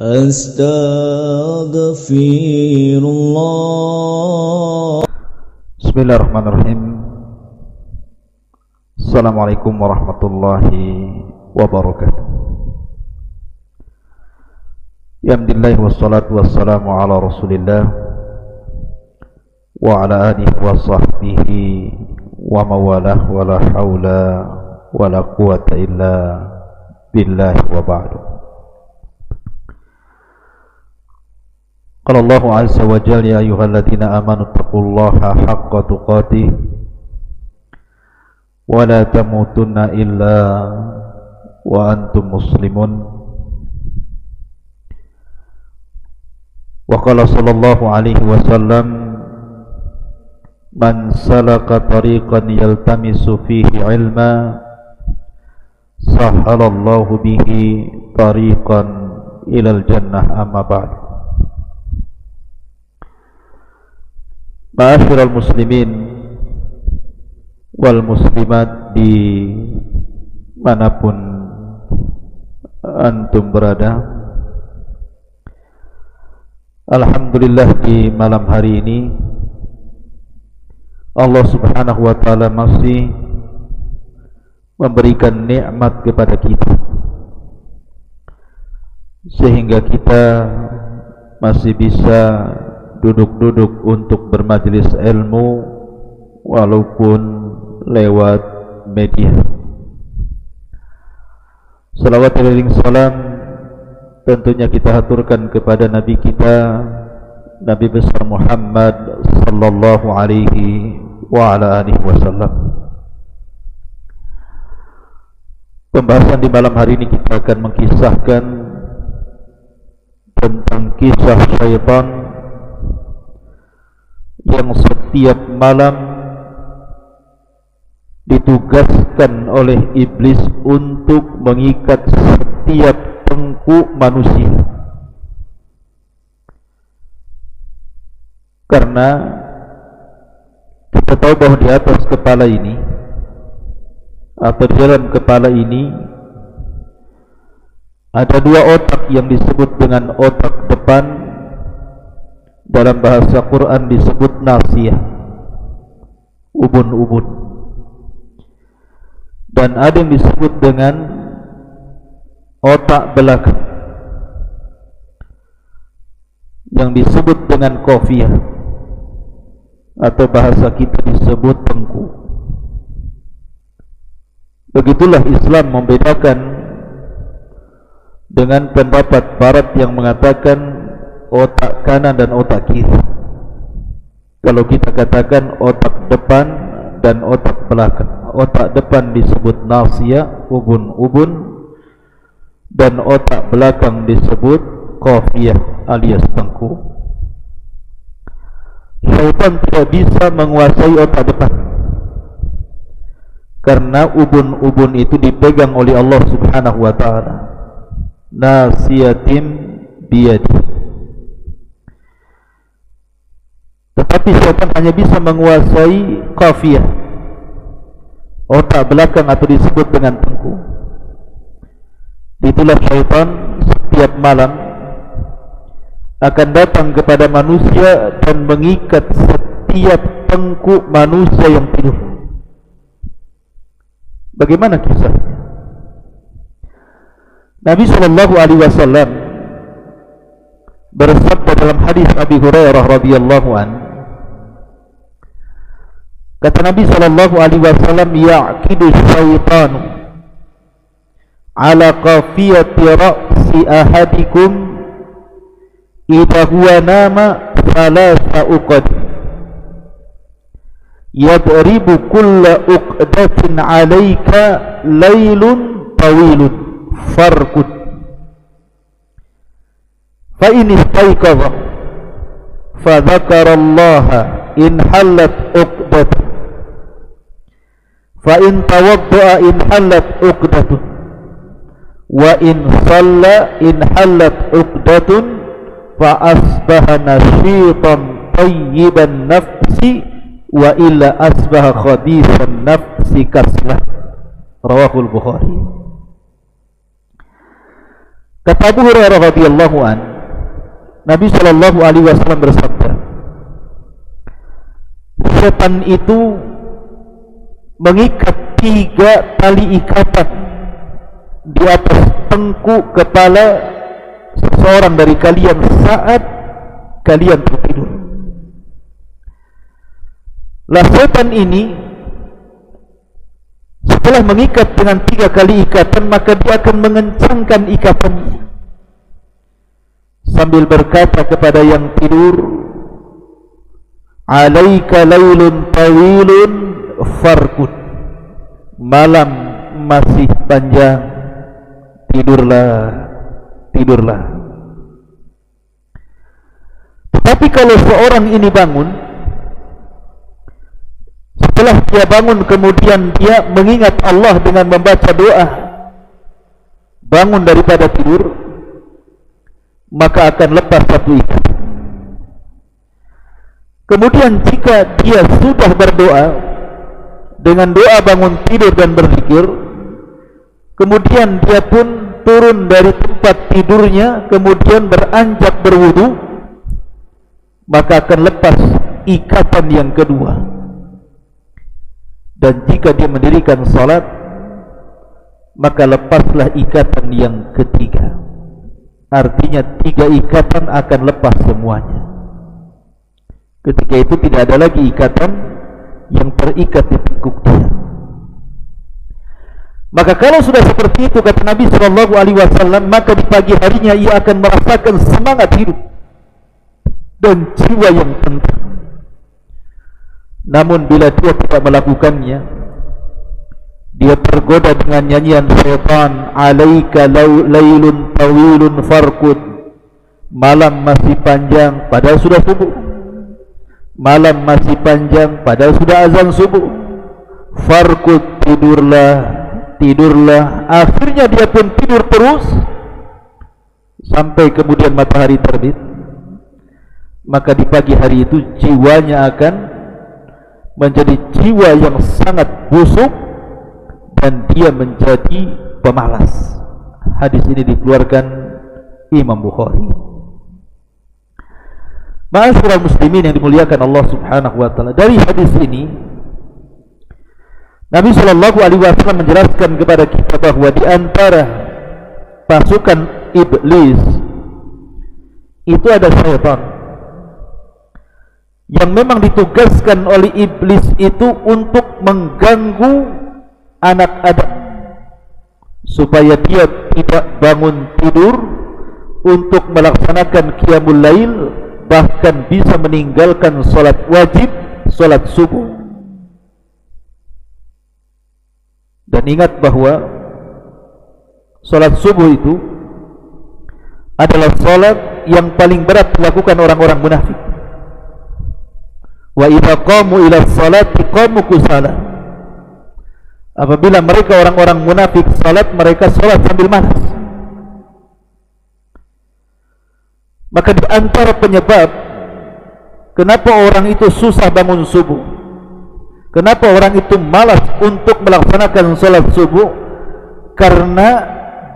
Astaghfirullah. Bismillahirrahmanirrahim. Assalamualaikum warahmatullahi wabarakatuh. Alhamdulillah wassalatu wassalamu ala Rasulillah wa ala alihi wa sahbihi wa mawalah wa la hawla wa la quwata illa billahi wa ba'du. Qala Allahu azza wa jalla ya ayyuhalladzina amanu taqullaha haqqa tuqatih wa la tamutunna illa wa antum muslimun. Wa qala sallallahu alaihi wasallam man salaka tariqan yaltamisu fihi ilma sahhalallahu bihi tariqan ilal jannah. Amma ba'd. Ma'asyiral muslimin wal muslimat di manapun antum berada, alhamdulillah di malam hari ini Allah subhanahu wa ta'ala masih memberikan nikmat kepada kita sehingga kita masih bisa duduk-duduk untuk bermajlis ilmu walaupun lewat media. Salawat dan salam tentunya kita haturkan kepada Nabi kita, Nabi besar Muhammad sallallahu alaihi wa ala alihi wasallam. Pembahasan di malam hari ini kita akan mengkisahkan tentang kisah syaitan yang setiap malam ditugaskan oleh iblis untuk mengikat setiap tengkuk manusia. Karena kita tahu bahwa di atas kepala ini atau di dalam kepala ini ada dua otak yang disebut dengan otak depan. Dalam bahasa Quran disebut nasiyah, ubun-ubun. Dan ada yang disebut dengan otak belakang, yang disebut dengan qafiyah, atau bahasa kita disebut tengkuk. Begitulah Islam membedakan dengan pendapat barat yang mengatakan otak kanan dan otak kiri. Kalau kita katakan otak depan dan otak belakang, otak depan disebut nasiyah, ubun-ubun, dan otak belakang disebut qafiyah alias tengkuk. Syaitan tidak bisa menguasai otak depan karena ubun-ubun itu dipegang oleh Allah subhanahu wa ta'ala. Nasiyatim biyadi. Tetapi syaitan hanya bisa menguasai qafiyah, otak belakang atau disebut dengan tengkuk. Itulah syaitan setiap malam akan datang kepada manusia dan mengikat setiap tengkuk manusia yang tidur. Bagaimana kisahnya? Nabi SAW bersabda dalam hadis Abi Hurairah radhiyallahu anhu, kata Nabi SAW, ya'kidu syaitanu ala qafiyati ra'si ahadikum idha huwa nama thalatha uqad yadribu kulla uqdatin alayka laylun tawilun farkud fa in istayqadha fa dhakara Allah in halat uqdat fa in tawadda'a in halat uqdatun wa in shalla in halat uqdatun fa asbaha nashitan tayyiban nafsi wa illa asbaha khabithan nafsi kaslah. Rawahul Bukhari. Kata Abu Hurairah radhiyallahu an, Nabi sallallahu alaihi wasallam bersabda, setan itu mengikat 3 tali ikatan di atas tengkuk kepala seseorang dari kalian saat kalian tertidur. Lah setan ini setelah mengikat dengan 3 kali ikatan, maka dia akan mengencangkan ikatannya sambil berkata kepada yang tidur, alaika lailun tawilun farkud, malam masih panjang, tidurlah, tidurlah. Tetapi kalau seorang ini bangun, setelah dia bangun kemudian dia mengingat Allah dengan membaca doa, bangun daripada tidur, maka akan lepas satu ikatan. Kemudian jika dia sudah berdoa dengan doa bangun tidur dan berzikir, kemudian dia pun turun dari tempat tidurnya, kemudian beranjak berwudu, maka akan lepas ikatan yang kedua. Dan jika dia mendirikan salat, maka lepaslah ikatan yang ketiga. Artinya 3 ikatan akan lepas semuanya. Ketika itu tidak ada lagi ikatan yang terikat di tengkuk dia. Maka kalau sudah seperti itu, kata Nabi SAW, maka di pagi harinya ia akan merasakan semangat hidup dan jiwa yang tenang. Namun bila dia tidak melakukannya, dia tergoda dengan nyanyian syaitan, alaika lailun tawilun farkud, malam masih panjang padahal sudah subuh, malam masih panjang padahal sudah azan subuh, farkud, tidurlah, tidurlah. Akhirnya dia pun tidur terus sampai kemudian matahari terbit. Maka di pagi hari itu jiwanya akan menjadi jiwa yang sangat busuk dan dia menjadi pemalas. Hadis ini dikeluarkan Imam Bukhari. Ma'asyiral muslimin yang dimuliakan Allah Subhanahu wa taala, dari hadis ini Nabi sallallahu alaihi wasallam menjelaskan kepada kita bahwa di antara pasukan iblis itu ada syaitan yang memang ditugaskan oleh iblis itu untuk mengganggu anak Adam supaya dia tidak bangun tidur untuk melaksanakan qiyamul lail, bahkan bisa meninggalkan solat wajib, solat subuh. Dan ingat bahwa solat subuh itu adalah solat yang paling berat dilakukan orang-orang munafik. Wa idza qamu ila sholati qamu kusala. Apabila mereka orang-orang munafik salat, mereka salat sambil malas. Maka di antara penyebab kenapa orang itu susah bangun subuh, kenapa orang itu malas untuk melaksanakan salat subuh, karena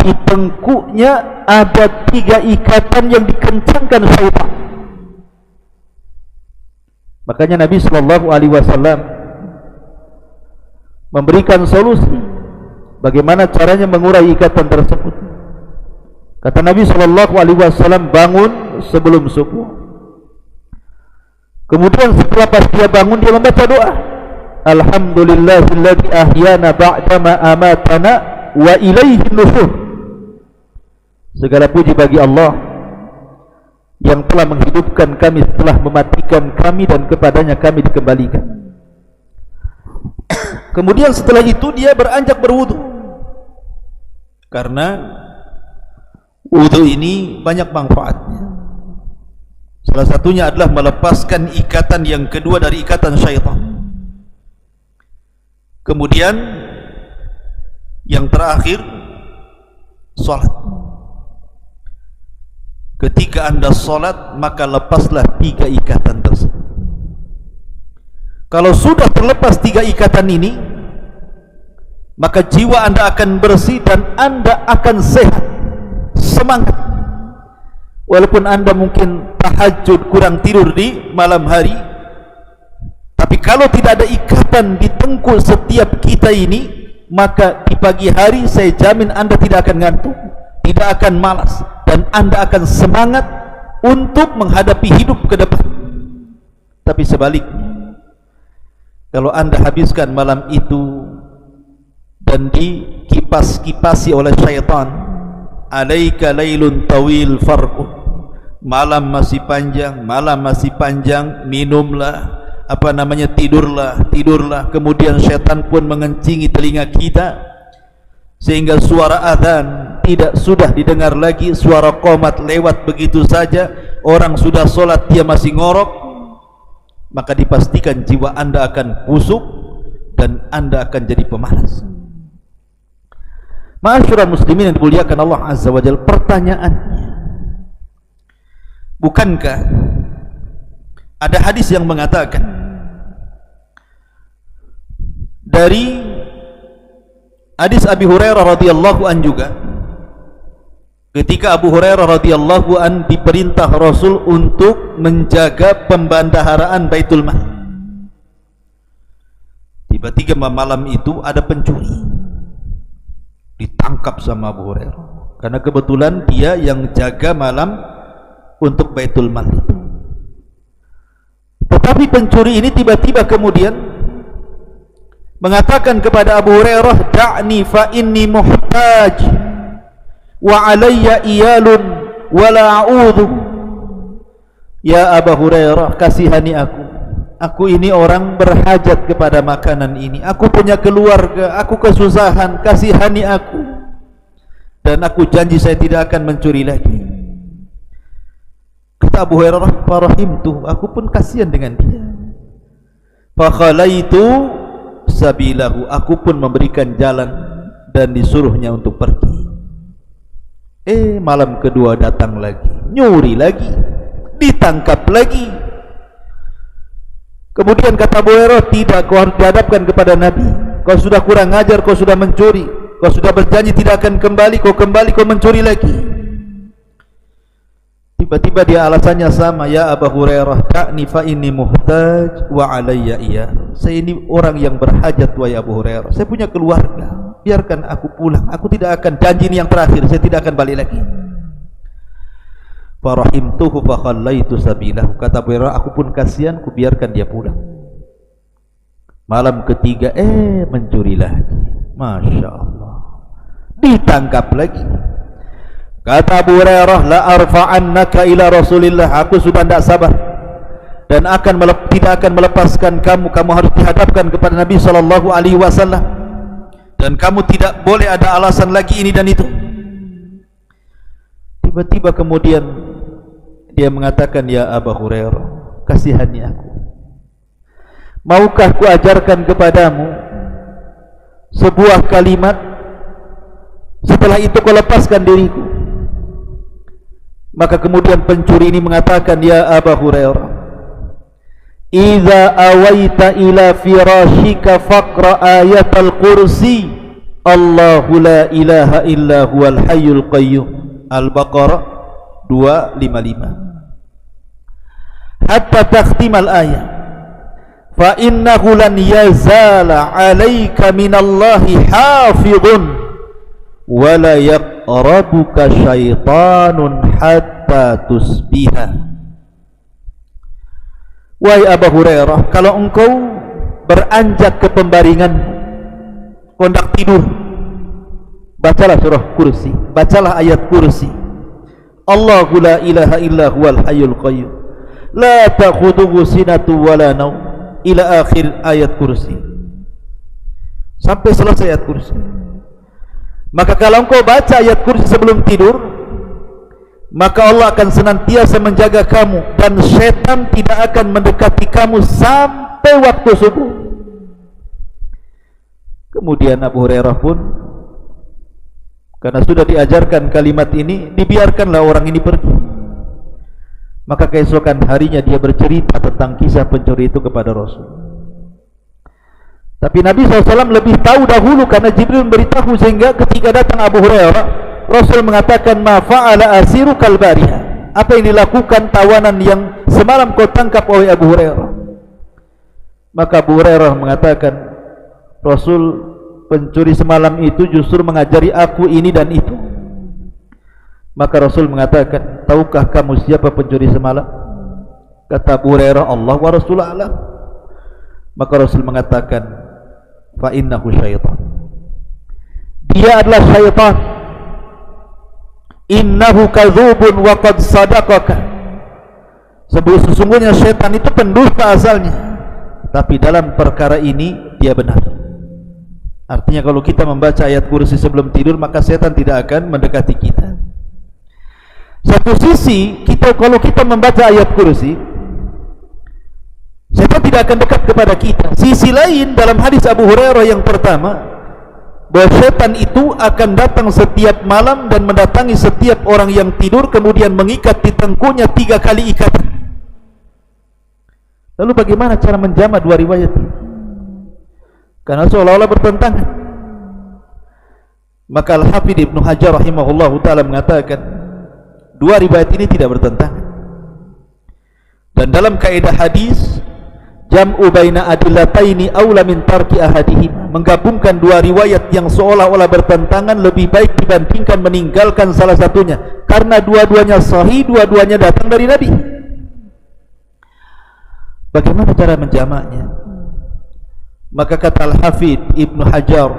di tengkuknya ada 3 ikatan yang dikencangkan syaitan. Makanya Nabi sallallahu alaihi wasallam memberikan solusi bagaimana caranya mengurai ikatan tersebut. Kata Nabi sallallahu alaihi wasallam, bangun sebelum subuh. Kemudian setelah pas dia bangun, dia membaca doa, alhamdulillahilladzi ahyana ba'dama amatana wa ilaihin nusyur. Segala puji bagi Allah yang telah menghidupkan kami setelah mematikan kami, dan kepadanya kami dikembalikan. Kemudian setelah itu dia beranjak berwudu, karena wudu ini banyak manfaatnya. Salah satunya adalah melepaskan ikatan yang kedua dari ikatan syaitan. Kemudian yang terakhir, salat. Ketika anda salat, maka lepaslah 3 ikatan tersebut. Kalau sudah terlepas 3 ikatan ini, maka jiwa anda akan bersih dan anda akan sehat semangat. Walaupun anda mungkin tahajud, kurang tidur di malam hari, tapi kalau tidak ada ikatan di tengkuk setiap kita ini, maka di pagi hari saya jamin anda tidak akan ngantuk, tidak akan malas, dan anda akan semangat untuk menghadapi hidup ke depan. Tapi sebaliknya, kalau anda habiskan malam itu dan dikipas-kipasi oleh syaitan, alaika lailun tawil farqu, malam masih panjang, minumlah, tidurlah. Kemudian syaitan pun mengencingi telinga kita sehingga suara azan tidak sudah didengar lagi, suara qomat lewat begitu saja, orang sudah solat dia masih ngorok. Maka dipastikan jiwa anda akan busuk dan anda akan jadi pemalas. Ma'asyiral muslimin yang dimuliakan Allah Azza wa Jalla, pertanyaannya, bukankah ada hadis yang mengatakan dari hadis Abi Hurairah radhiyallahu an juga, ketika Abu Hurairah radhiyallahu an diperintah Rasul untuk menjaga pembendaharaan Baitul Mal, tiba-tiba malam itu ada pencuri, ditangkap sama Abu Hurairah karena kebetulan dia yang jaga malam untuk Baitul Mal itu. Tetapi pencuri ini tiba-tiba kemudian mengatakan kepada Abu Hurairah, da'ni fa inni muhtaj wa alayya iyalun wa la a'udhu. Ya Abu Hurairah, kasihani aku ini orang berhajat kepada makanan ini, aku punya keluarga, aku kesusahan, kasihani aku, dan aku janji saya tidak akan mencuri lagi. Kata Abu Hurairah, farahimtu, aku pun kasihan dengan dia. Fakhalaitu sabilahu, aku pun memberikan jalan dan disuruhnya untuk pergi. Malam kedua datang lagi, nyuri lagi, ditangkap lagi. Kemudian kata Abu Hurairah, tidak, kau harus dihadapkan kepada Nabi. Kau sudah kurang ajar, kau sudah mencuri, kau sudah berjanji tidak akan kembali, kau mencuri lagi. Tiba-tiba dia alasannya sama, ya Abu Hurairah, ka'ni fa inni muhtaj wa alayya iya. Saya ini orang yang berhajat, wahai Abu Hurairah, saya punya keluarga, biarkan aku pulang, aku tidak akan, janji ini yang terakhir, saya tidak akan balik lagi. Farahimtuhu fa khallaitu sabilahu, kata Abu Hurairah, aku pun kasihan, ku biarkan dia pulang. Malam ketiga mencuri lagi, Masya Allah, ditangkap lagi. Kata Abu Hurairah, la arfa'annaka ila Rasulillah, aku sudah tidak sabar dan tidak akan melepaskan kamu harus dihadapkan kepada Nabi SAW, dan kamu tidak boleh ada alasan lagi ini dan itu. Tiba-tiba kemudian dia mengatakan, ya Abu Hurairah, kasihani aku, maukah ku ajarkan kepadamu sebuah kalimat, setelah itu kau lepaskan diriku. Maka kemudian pencuri ini mengatakan, ya Abu Hurairah, idza awaita ila firashika faqra ayatal kursi, Allahu la ilaha illa huwal hayyul qayyum, Al-Baqarah 255, hatta takhtimal ayat, fa innahu lan yazala alayka minallahi hafidhun wa la yaqrabuka syaitanun hatta tusbiha. Wahai Abu Hurairah, kalau engkau beranjak ke pembaringan, kau hendak tidur, bacalah surah Kursi, bacalah ayat Kursi, Allahu la ilaha illa huwal hayyul qayyum, la ta'khudhuhu sinatu wala naum, ila akhir ayat Kursi, sampai selesai ayat Kursi. Maka kalau engkau baca ayat Kursi sebelum tidur, maka Allah akan senantiasa menjaga kamu dan setan tidak akan mendekati kamu sampai waktu subuh. Kemudian Abu Hurairah pun, karena sudah diajarkan kalimat ini, dibiarkanlah orang ini pergi. Maka keesokan harinya dia bercerita tentang kisah pencuri itu kepada Rasul. Tapi Nabi SAW lebih tahu dahulu karena Jibril memberitahu, sehingga ketika datang Abu Hurairah Rasul mengatakan, ma fa'ala asiru kalbariha, apa yang dilakukan tawanan yang semalam kau tangkap oleh Abu Hurairah. Maka Abu Hurairah mengatakan, Rasul, pencuri semalam itu justru mengajari aku ini dan itu. Maka Rasul mengatakan, tahukah kamu siapa pencuri semalam? Kata Abu Hurairah, Allah wa Rasul a'lam. Maka Rasul mengatakan, fa innahu syaitan, dia adalah syaitan. Innahu kadzubun wa qad sadaqaka, sesungguhnya syaitan itu pendusta asalnya, tapi dalam perkara ini dia benar. Artinya kalau kita membaca ayat kursi sebelum tidur, maka syaitan tidak akan mendekati kita. Satu sisi, kalau kita membaca ayat kursi, syaitan tidak akan dekat kepada kita. Sisi lain, dalam hadis Abu Hurairah yang pertama, bahwa syaitan itu akan datang setiap malam dan mendatangi setiap orang yang tidur, kemudian mengikat di tengkuknya 3 kali ikatan. Lalu bagaimana cara menjamak dua riwayat ini? Karena seolah-olah bertentangan. Maka Al-Hafidh Ibnu Hajar rahimahullah ta'ala mengatakan, dua riwayat ini tidak bertentangan. Dan dalam kaidah hadis, jam'u baina adillataini aula min tarki ahadihim, menggabungkan dua riwayat yang seolah-olah bertentangan lebih baik dibandingkan meninggalkan salah satunya, karena dua-duanya sahih, dua-duanya datang dari Nabi. Bagaimana cara menjamaknya? Maka kata Al-Hafidh Ibnu Hajar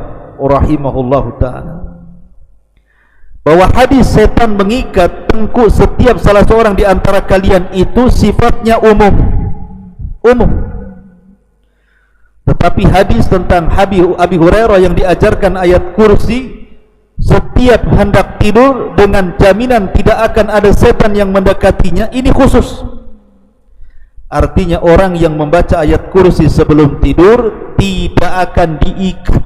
rahimahullahu ta'ala, bahwa hadis setan mengikat tengkuk setiap salah seorang di antara kalian itu sifatnya umum. Tetapi hadis tentang Abi Hurairah yang diajarkan ayat kursi setiap hendak tidur dengan jaminan tidak akan ada setan yang mendekatinya, ini khusus. Artinya orang yang membaca ayat kursi sebelum tidur tidak akan diikat.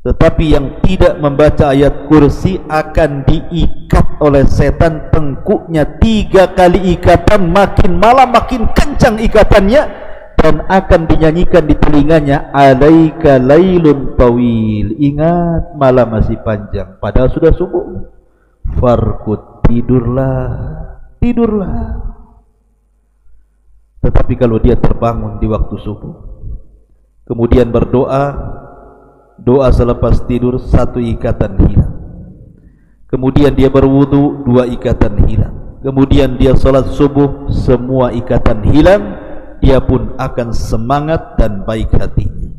Tetapi yang tidak membaca ayat kursi akan diikat oleh setan, tengkuknya 3 kali ikatan, makin malam makin kencang ikatannya, dan akan dinyanyikan di telinganya, alaika lailun tawil, ingat malam masih panjang, padahal sudah subuh. Farqud, tidurlah. Tetapi kalau dia terbangun di waktu subuh, kemudian berdoa, doa selepas tidur 1 ikatan hilang, kemudian dia berwudu 2 ikatan hilang, kemudian dia salat subuh, semua ikatan hilang, dia pun akan semangat dan baik hatinya.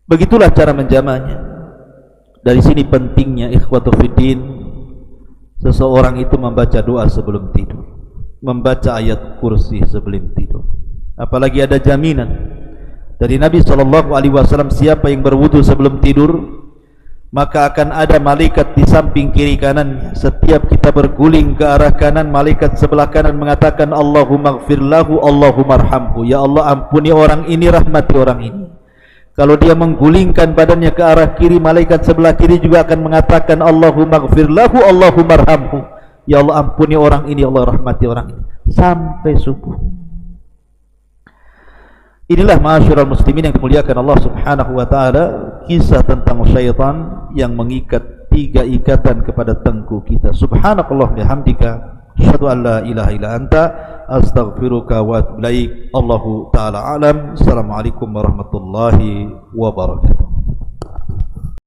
Begitulah cara menjamaknya. Dari sini pentingnya ikhwatu fiddin, seseorang itu membaca doa sebelum tidur, membaca ayat kursi sebelum tidur. Apalagi ada jaminan dari Nabi SAW, siapa yang berwudu sebelum tidur, maka akan ada malaikat di samping kiri kanannya. Setiap kita berguling ke arah kanan, malaikat sebelah kanan mengatakan, Allahumma gfir lahu, Allahumma arhamhu, ya Allah ampuni orang ini, rahmati orang ini. Kalau dia menggulingkan badannya ke arah kiri, malaikat sebelah kiri juga akan mengatakan, Allahumma gfir lahu, Allahumma arhamhu, ya Allah ampuni orang ini, Allah rahmati orang ini, sampai subuh. Inilah ma'asyiral muslimin yang dimuliakan Allah subhanahu wa ta'ala, kisah tentang syaitan yang mengikat 3 ikatan kepada tengkuk kita. Subhanakallah bihamdika, asyhadu an la ilaha illa anta, astaghfiruka wa atubu ilaik. Allahu ta'ala alam. Assalamualaikum warahmatullahi wabarakatuh.